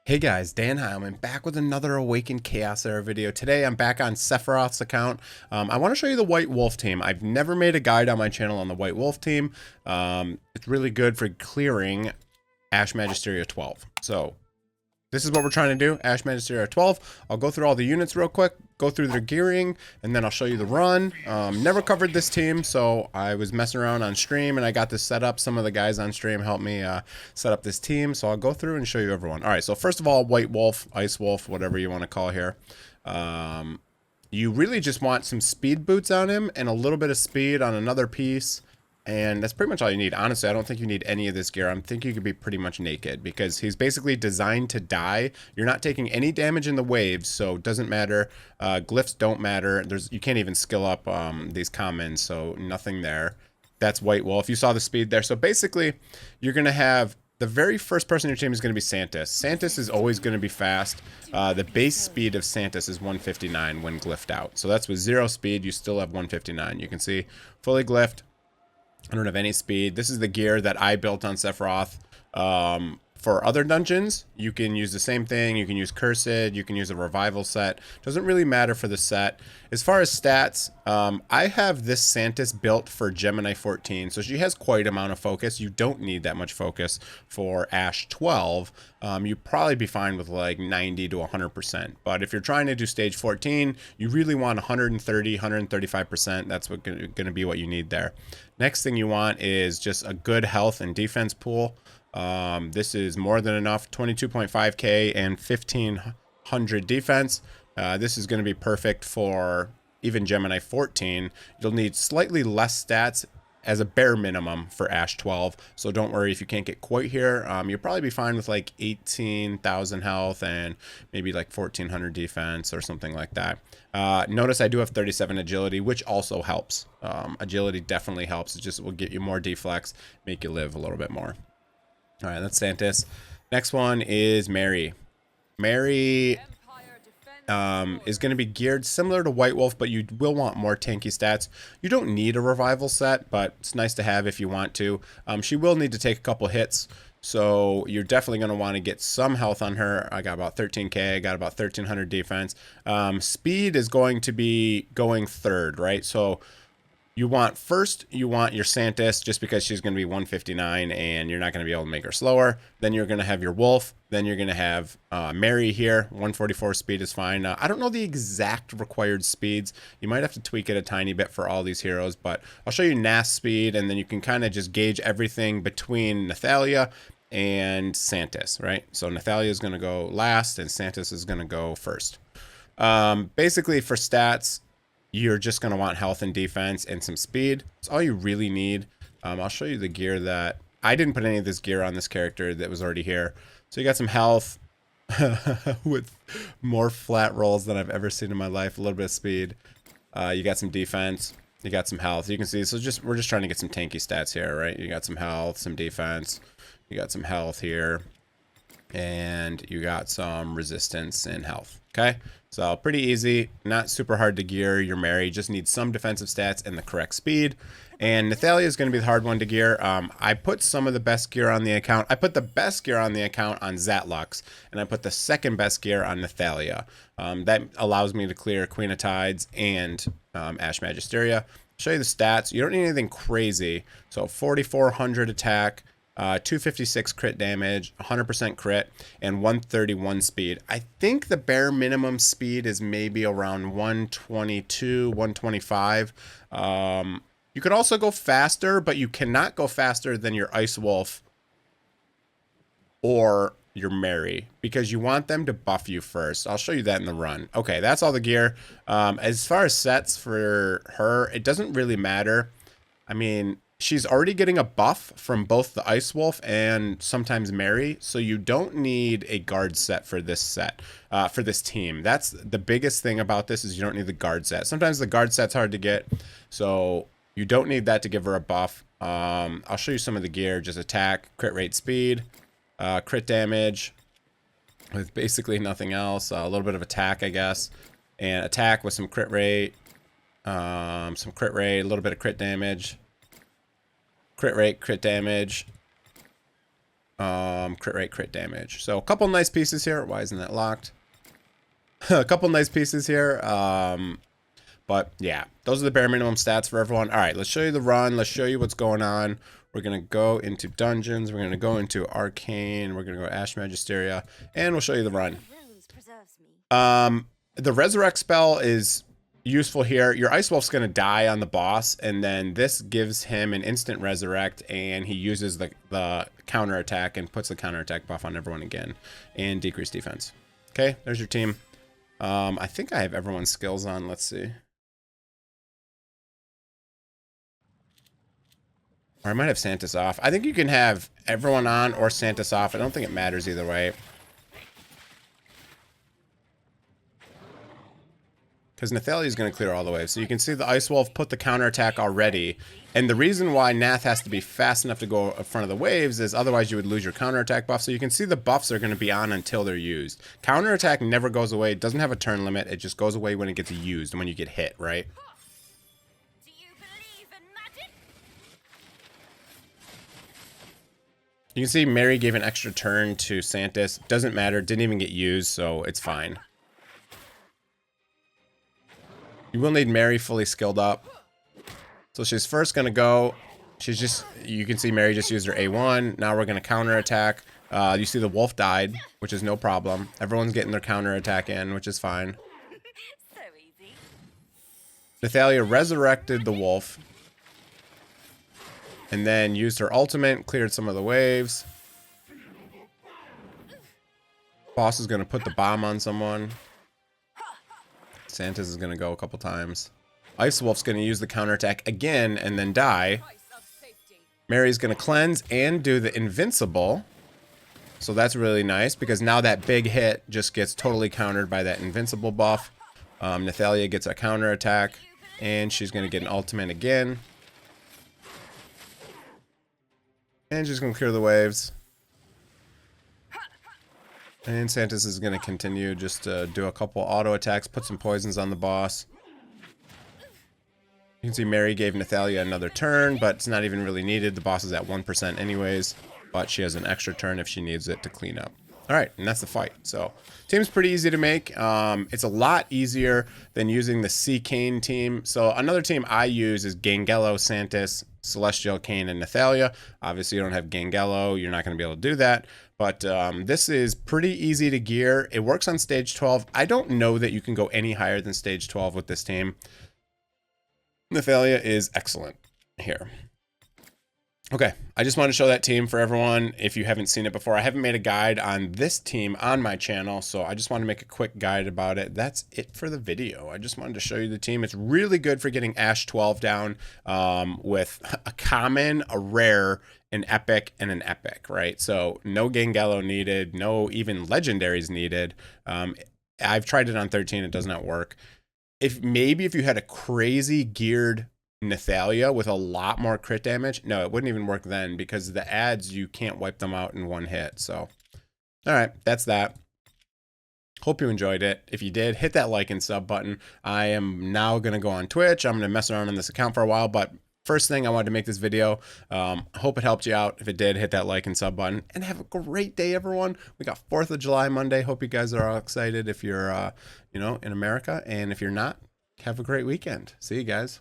Hey guys, DanHeilman back with another Awaken Chaos Era video. Today I'm back on Sephiroth's account. I want to show you the White Wolf team. I've never made a guide on my channel on the White Wolf team. It's really good for clearing Ash Magisteria 12. So this is what we're trying to do, Ash Magisteria 12. I'll go through all the units real quick, go through their gearing, and then I'll show you the run. Never covered this team, so I was messing around on stream, and I got this set up. Some of the guys on stream helped me set up this team, so I'll go through and show you everyone. All right, so first of all, White Wolf, Ice Wolf, whatever you want to call here. You really just want some speed boots on him and a little bit of speed on another piece. And that's pretty much all you need. Honestly, I don't think you need any of this gear. I think you could be pretty much naked because he's basically designed to die. You're not taking any damage in the waves, so it doesn't matter. Glyphs don't matter. You can't even skill up these commons, so nothing there. That's White Wolf. You saw the speed there. So basically, you're going to have the very first person in your team is going to be Santis. Santis is always going to be fast. The base speed of Santis is 159 when glyphed out. So that's with 0 speed, you still have 159. You can see fully glyphed. I don't have any speed. This is the gear that I built on Sephiroth. For other dungeons, you can use the same thing. You can use Cursed. You can use a revival set. Doesn't really matter for the set. As far as stats, I have this Santis built for Gemini 14. So she has quite amount of focus. You don't need that much focus for Ash 12. You'd probably be fine with like 90 to 100%. But if you're trying to do stage 14, you really want 130, 135%. That's going to be what you need there. Next thing you want is just a good health and defense pool. This is more than enough, 22.5k and 1500 defense. This is going to be perfect for even Gemini 14. You'll need slightly less stats as a bare minimum for Ash 12. So don't worry if you can't get quite here. You'll probably be fine with like 18,000 health and maybe like 1400 defense or something like that. Notice I do have 37 agility, which also helps. Agility definitely helps. It just will get you more deflex, make you live a little bit more. All right, that's Santis. Next one is Mary. Mary is going to be geared similar to White Wolf, but you will want more tanky stats. You don't need a revival set, but it's nice to have if you want to. She will need to take a couple hits, so you're definitely going to want to get some health on her. I got about 13k. I got about 1300 defense. Speed is going to be going third, right? So you want your Santis just because she's going to be 159 and you're not going to be able to make her slower. Then you're going to have your Wolf. Then you're going to have Mary here. 144 speed is fine. I don't know the exact required speeds. You might have to tweak it a tiny bit for all these heroes, but I'll show you Nas speed and then you can kind of just gauge everything between Nathalia and Santis, right? So Nathalia is going to go last and Santis is going to go first. Basically for stats, you're just going to want health and defense and some speed. It's all you really need. I'll show you the gear that... I didn't put any of this gear on this character that was already here. So you got some health with more flat rolls than I've ever seen in my life. A little bit of speed. You got some defense. You got some health. You can see, so we're just trying to get some tanky stats here, right? You got some health, some defense. You got some health here. And you got some resistance and health. Okay, so pretty easy, not super hard to gear your Mary. Just need some defensive stats and the correct speed. And Nathalia is going to be the hard one to gear. I put some of the best gear on the account. I put the best gear on the account on Zatlux, and I put the second best gear on Nathalia. That allows me to clear Queen of Tides and Ash Magisteria. Show you the stats. You don't need anything crazy. So 4,400 attack. 256 crit damage, 100% crit, and 131 speed. I think the bare minimum speed is maybe around 122, 125. You could also go faster, but you cannot go faster than your Ice Wolf or your Mary because you want them to buff you first. I'll show you that in the run. Okay, that's all the gear. As far as sets for her, it doesn't really matter. I mean, she's already getting a buff from both the Ice Wolf and sometimes Mary, so you don't need a guard set for this set, for this team. That's the biggest thing about this is you don't need the guard set. Sometimes the guard set's hard to get, so you don't need that to give her a buff. I'll show you some of the gear. Just attack, crit rate, speed, crit damage with basically nothing else. A little bit of attack, I guess, and attack with some crit rate, a little bit of crit damage. Crit rate, crit damage, crit rate, crit damage. So a couple nice pieces here. Why isn't that locked? A couple nice pieces here. But yeah, those are the bare minimum stats for everyone. All right, let's show you the run. Let's show you what's going on. We're going to go into dungeons. We're going to go into arcane. We're going to go Ash Magisteria, and we'll show you the run. The resurrect spell is useful here. Your Ice Wolf's going to die on the boss, and then this gives him an instant resurrect, and he uses the counter attack and puts the counter attack buff on everyone again, and decrease defense. Okay, there's your team. I think I have everyone's skills on. Let's see. Or I might have Santis off. I think you can have everyone on or Santis off. I don't think it matters either way. Because Nathalia is going to clear all the waves. So you can see the Ice Wolf put the counterattack already. And the reason why Nath has to be fast enough to go in front of the waves is otherwise you would lose your counterattack buff. So you can see the buffs are going to be on until they're used. Counterattack never goes away. It doesn't have a turn limit. It just goes away when it gets used and when you get hit, right? Do you believe in magic? You can see Mary gave an extra turn to Santis. Doesn't matter. Didn't even get used, so it's fine. You will need Mary fully skilled up. So she's first going to go. She's just, you can see Mary just used her A1. Now we're going to counter attack. You see the wolf died, which is no problem. Everyone's getting their counter attack in, which is fine. So easy. Nathalia resurrected the wolf. And then used her ultimate, cleared some of the waves. Boss is going to put the bomb on someone. Santis is going to go a couple times. Ice Wolf's going to use the counterattack again and then die. Mary's going to cleanse and do the invincible. So that's really nice because now that big hit just gets totally countered by that invincible buff. Nathalia gets a counterattack and she's going to get an ultimate again. And she's going to clear the waves. And Santis is going to continue just to do a couple auto attacks, put some poisons on the boss. You can see Mary gave Nathalia another turn, but it's not even really needed. The boss is at 1% anyways, but she has an extra turn if she needs it to clean up. All right, and that's the fight. So, team's pretty easy to make. It's a lot easier than using the C Kane team. So, another team I use is Gangello, Santis, Celestial, Kane, and Nathalia. Obviously, you don't have Gangello. You're not going to be able to do that. But this is pretty easy to gear. It works on stage 12. I don't know that you can go any higher than stage 12 with this team. Nathalia is excellent here. Okay, I just wanted to show that team for everyone if you haven't seen it before. I haven't made a guide on this team on my channel, so I just want to make a quick guide about it. That's it for the video. I just wanted to show you the team. It's really good for getting Ash 12 down with a common, a rare, an epic, and an epic, right? So no Gangello needed, no even Legendaries needed. I've tried it on 13, it does not work. Maybe if you had a crazy geared Nathalia with a lot more crit damage, no, it wouldn't even work then because the ads, you can't wipe them out in one hit. So, all right, that's that. Hope you enjoyed it. If you did, hit that like and sub button. I am now going to go on Twitch. I'm going to mess around on this account for a while, but first thing, I wanted to make this video. Hope it helped you out. If it did, hit that like and sub button. And have a great day, everyone. We got 4th of July Monday. Hope you guys are all excited if you're, you know, in America. And if you're not, have a great weekend. See you guys.